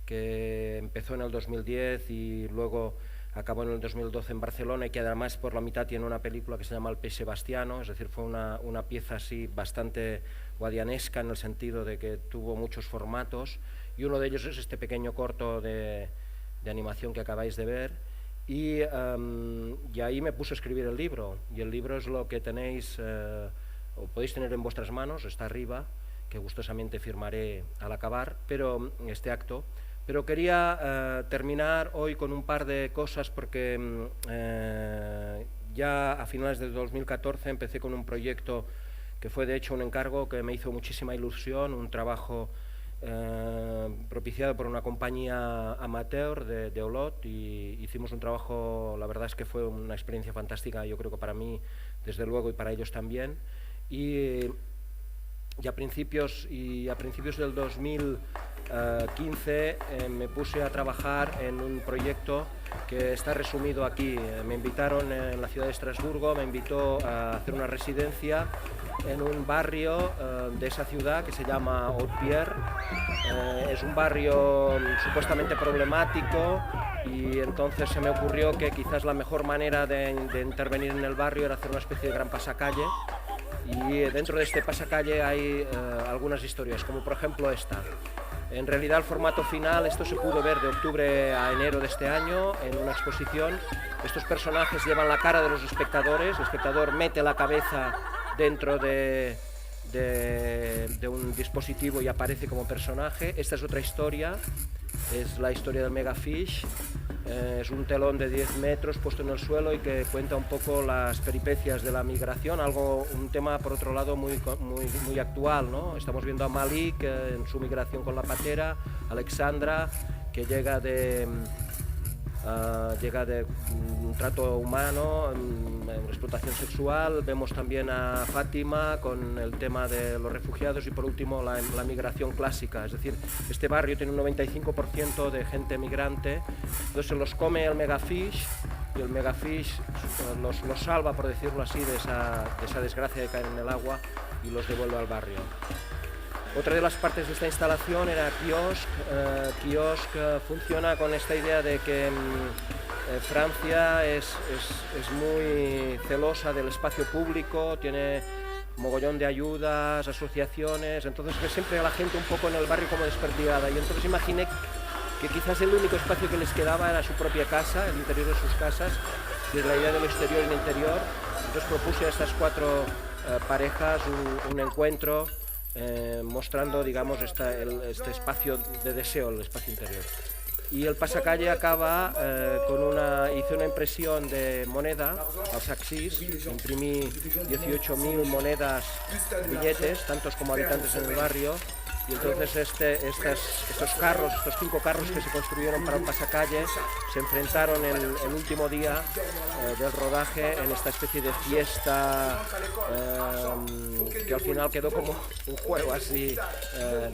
Speaker 3: que empezó en el 2010 y luego acabó en el 2012 en Barcelona y que además por la mitad tiene una película que se llama El Peix Sebastiano, es decir, fue una pieza así bastante guadianesca en el sentido de que tuvo muchos formatos, y uno de ellos es este pequeño corto de animación que acabáis de ver, y ahí me puse a escribir el libro, y el libro es lo que tenéis, o podéis tener en vuestras manos, está arriba, que gustosamente firmaré al acabar este acto. Pero quería terminar hoy con un par de cosas porque ya a finales del 2014 empecé con un proyecto que fue de hecho un encargo que me hizo muchísima ilusión, un trabajo propiciado por una compañía amateur de Olot, y hicimos un trabajo, la verdad es que fue una experiencia fantástica, yo creo que para mí desde luego y para ellos también. Y a principios del 2015 me puse a trabajar en un proyecto que está resumido aquí. Me invitaron en la ciudad de Estrasburgo, me invitó a hacer una residencia en un barrio de esa ciudad que se llama Haute-Pierre. Es un barrio supuestamente problemático, y entonces se me ocurrió que quizás la mejor manera de intervenir en el barrio era hacer una especie de gran pasacalle. Y dentro de este pasacalle hay algunas historias, como por ejemplo esta. En realidad el formato final, esto se pudo ver de octubre a enero de este año en una exposición. Estos personajes llevan la cara de los espectadores, el espectador mete la cabeza dentro de un dispositivo y aparece como personaje. Esta es otra historia, es la historia del Megafish. Es un telón de 10 metros puesto en el suelo y que cuenta un poco las peripecias de la migración, un tema por otro lado muy actual, ¿no? Estamos viendo a Malik en su migración con la patera, Alexandra que llega de un trato humano, explotación sexual. Vemos también a Fátima con el tema de los refugiados, y por último la migración clásica, es decir, este barrio tiene un 95% de gente migrante, entonces se los come el Megafish, y el Megafish los salva, por decirlo así, de esa desgracia de caer en el agua y los devuelve al barrio. Otra de las partes de esta instalación era Kiosk. Kiosk funciona con esta idea de que Francia es muy celosa del espacio público, tiene mogollón de ayudas, asociaciones, entonces ve siempre a la gente un poco en el barrio como desperdigada, y entonces imaginé que quizás el único espacio que les quedaba era su propia casa, el interior de sus casas, desde la idea del exterior y el interior. Entonces propuse a estas 4 parejas un encuentro mostrando, digamos, este espacio de deseo, el espacio interior. Y el pasacalle acaba hice una impresión de moneda al Saxís, imprimí 18.000 monedas, billetes, tantos como habitantes en el barrio, y entonces estos 5 carros que se construyeron para un pasacalle se enfrentaron el último día del rodaje en esta especie de fiesta que al final quedó como un juego así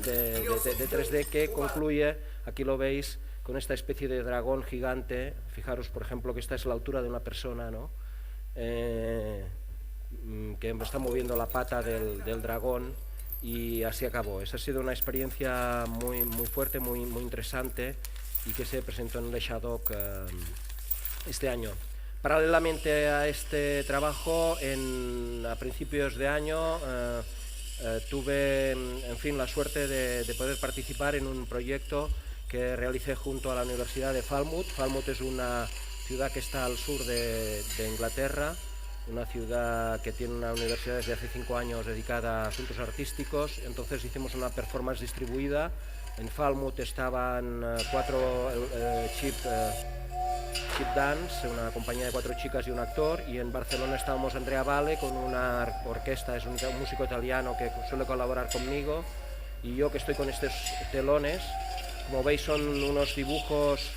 Speaker 3: de 3D que concluye, aquí lo veis, con esta especie de dragón gigante. Fijaros, por ejemplo, que esta es la altura de una persona, ¿no? Que está moviendo la pata del dragón. Y así acabó. Esa ha sido una experiencia muy fuerte, muy interesante, y que se presentó en Le Shadok este año. Paralelamente a este trabajo, a principios de año tuve, en fin, la suerte de poder participar en un proyecto que realicé junto a la Universidad de Falmouth. Falmouth es una ciudad que está al sur de Inglaterra, una ciudad que tiene una universidad desde hace 5 años dedicada a asuntos artísticos. Entonces hicimos una performance distribuida. En Falmouth estaban 4 Chip Dance, una compañía de 4 chicas y un actor, y en Barcelona estábamos Andrea Vale con una orquesta, es un músico italiano que suele colaborar conmigo, y yo que estoy con estos telones. Como veis, son unos dibujos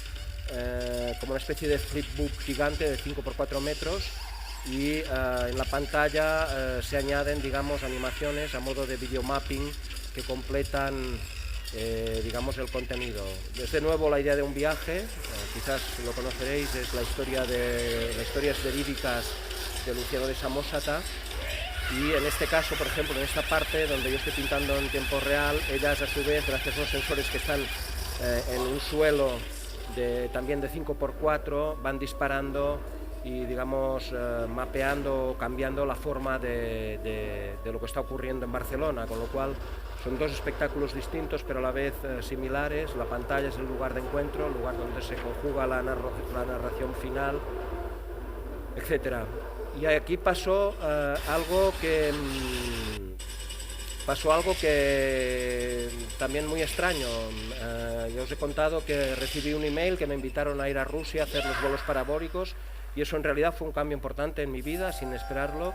Speaker 3: como una especie de flipbook gigante de 5 por 4 metros, y en la pantalla se añaden, digamos, animaciones a modo de videomapping que completan, digamos, el contenido. Desde nuevo la idea de un viaje, quizás lo conoceréis, es las historias verídicas de Luciano de Samosata, y en este caso, por ejemplo, en esta parte donde yo estoy pintando en tiempo real, ellas a su vez, gracias a los sensores que están en un suelo también de 5×4, van disparando y, digamos, mapeando, cambiando la forma de lo que está ocurriendo en Barcelona, con lo cual son dos espectáculos distintos pero a la vez similares. La pantalla es el lugar de encuentro, el lugar donde se conjuga la narración final, etc. Y aquí pasó algo que también muy extraño. Ya os he contado que recibí un email que me invitaron a ir a Rusia a hacer los vuelos parabólicos, y eso en realidad fue un cambio importante en mi vida sin esperarlo.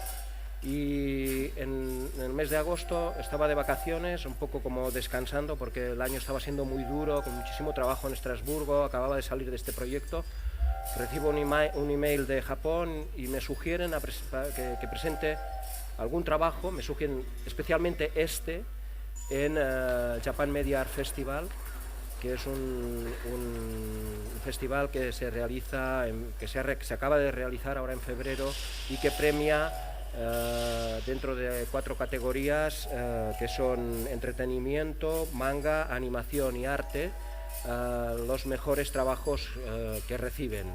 Speaker 3: Y en el mes de agosto estaba de vacaciones, un poco como descansando, porque el año estaba siendo muy duro, con muchísimo trabajo en Estrasburgo, acababa de salir de este proyecto. Recibo un email de Japón y me sugieren que presente algún trabajo, me sugieren especialmente en Japan Media Art Festival, que es un festival que se realiza, que se acaba de realizar ahora en febrero y que premia dentro de 4 categorías que son entretenimiento, manga, animación y arte, los mejores trabajos que reciben.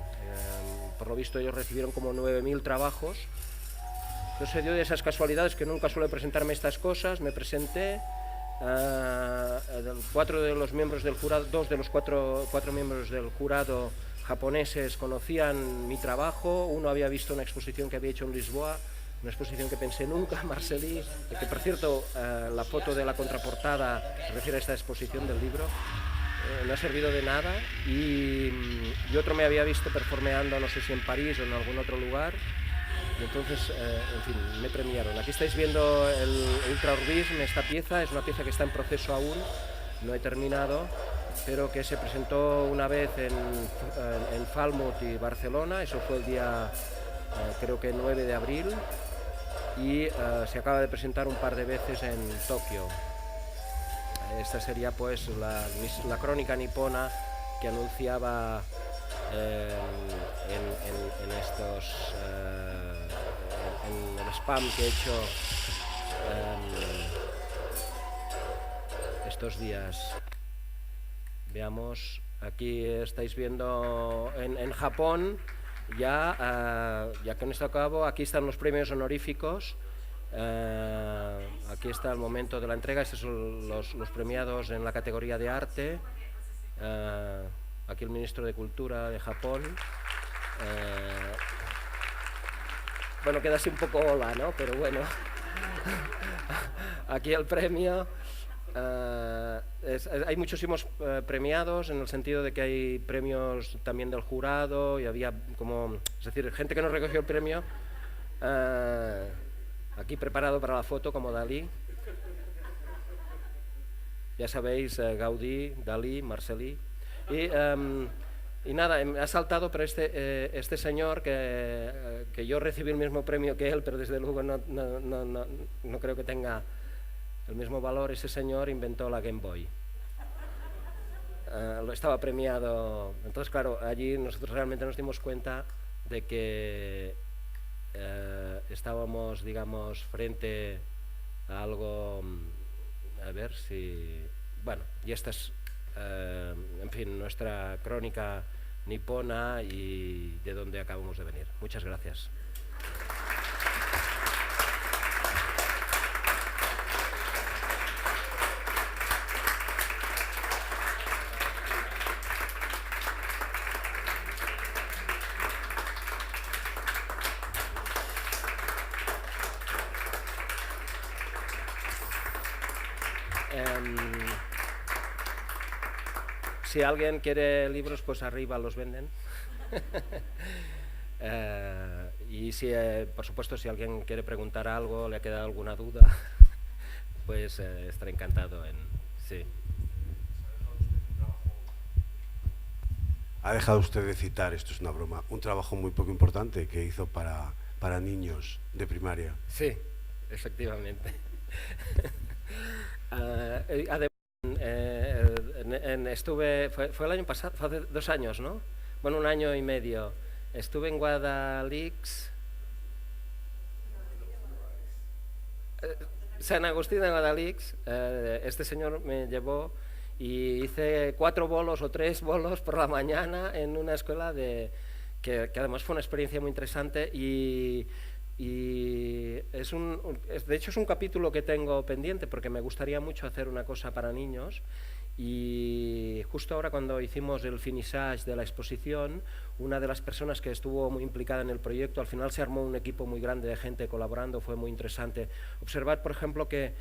Speaker 3: Por lo visto ellos recibieron como 9.000 trabajos. No se dio de esas casualidades que nunca suele presentarme estas cosas. Me presenté, 4 de los miembros del jurado, 2 de los 4 miembros del jurado japoneses conocían mi trabajo. Uno había visto una exposición que había hecho en Lisboa, una exposición que pensé nunca, Marceli, que por cierto la foto de la contraportada se refiere a esta exposición del libro. No ha servido de nada, y otro me había visto performeando, no sé si en París o en algún otro lugar, y entonces, en fin, me premiaron. Aquí estáis viendo el Ultra Urbism. Esta pieza es una pieza que está en proceso aún, no he terminado, pero que se presentó una vez en Falmouth y Barcelona. Eso fue el día, creo que 9 de abril, y se acaba de presentar un par de veces en Tokio. Esta sería pues la crónica nipona que anunciaba en el spam que he hecho estos días. Veamos, aquí estáis viendo en Japón, ya con esto acabo, aquí están los premios honoríficos. Aquí está el momento de la entrega. Estos son los premiados en la categoría de arte. Aquí el ministro de Cultura de Japón. Bueno, queda así un poco hola, ¿no? Pero bueno. Aquí el premio. Hay muchísimos premiados, en el sentido de que hay premios también del jurado, y había como, es decir, gente que no recogió el premio. Aquí preparado para la foto como Dalí. Ya sabéis, Gaudí, Dalí, Marceli. Y nada, me ha saltado, pero este señor, que yo recibí el mismo premio que él, pero desde luego no creo que tenga el mismo valor. Ese señor inventó la Game Boy. Lo estaba premiado. Entonces, claro, allí nosotros realmente nos dimos cuenta de que estábamos, digamos, frente a algo, a ver si, bueno, y esta es, en fin, nuestra crónica nipona y de dónde acabamos de venir. Muchas gracias. Si alguien quiere libros, pues arriba los venden. Y si, por supuesto, si alguien quiere preguntar algo, le ha quedado alguna duda, pues estaré encantado en... Sí.
Speaker 6: Ha dejado usted de citar, esto es una broma, un trabajo muy poco importante que hizo para niños de primaria.
Speaker 3: Sí, efectivamente. Fue el año pasado, fue hace 2 años, ¿no? Bueno, 1 año y medio. Estuve en Guadalix, San Agustín de Guadalix. Este señor me llevó Y hice 4 bolos o 3 bolos por la mañana en una escuela que además fue una experiencia muy interesante y de hecho es un capítulo que tengo pendiente porque me gustaría mucho hacer una cosa para niños. Y justo ahora, cuando hicimos el finissage de la exposición, una de las personas que estuvo muy implicada en el proyecto, al final se armó un equipo muy grande de gente colaborando. Fue muy interesante observar, por ejemplo, que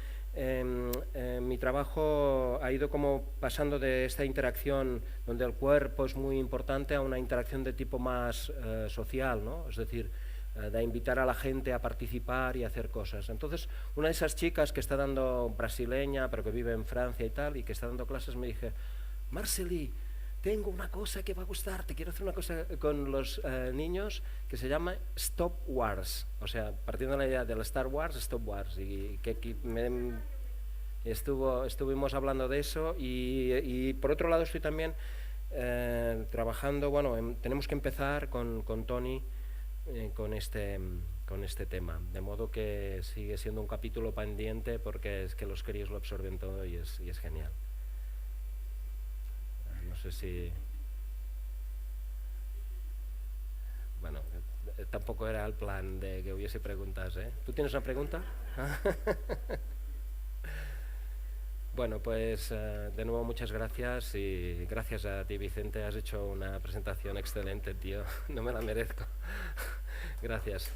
Speaker 3: mi trabajo ha ido como pasando de esta interacción donde el cuerpo es muy importante a una interacción de tipo más social, ¿no? Es decir, de invitar a la gente a participar y a hacer cosas. Entonces, una de esas chicas que está dando, brasileña, pero que vive en Francia y tal, y que está dando clases, me dije: Marceli, tengo una cosa que va a gustarte, quiero hacer una cosa con los niños que se llama Stop Wars, o sea, partiendo de la idea del Star Wars, Stop Wars, y que estuvimos hablando de eso, y por otro lado estoy también trabajando, bueno, tenemos que empezar con Tony con este tema, de modo que sigue siendo un capítulo pendiente porque es que los críos lo absorben todo y es genial. No sé si... Bueno, tampoco era el plan de que hubiese preguntas, ¿eh? ¿Tú tienes una pregunta? Bueno, pues de nuevo muchas gracias, y gracias a ti, Vicente, has hecho una presentación excelente, tío, no me la merezco. Gracias.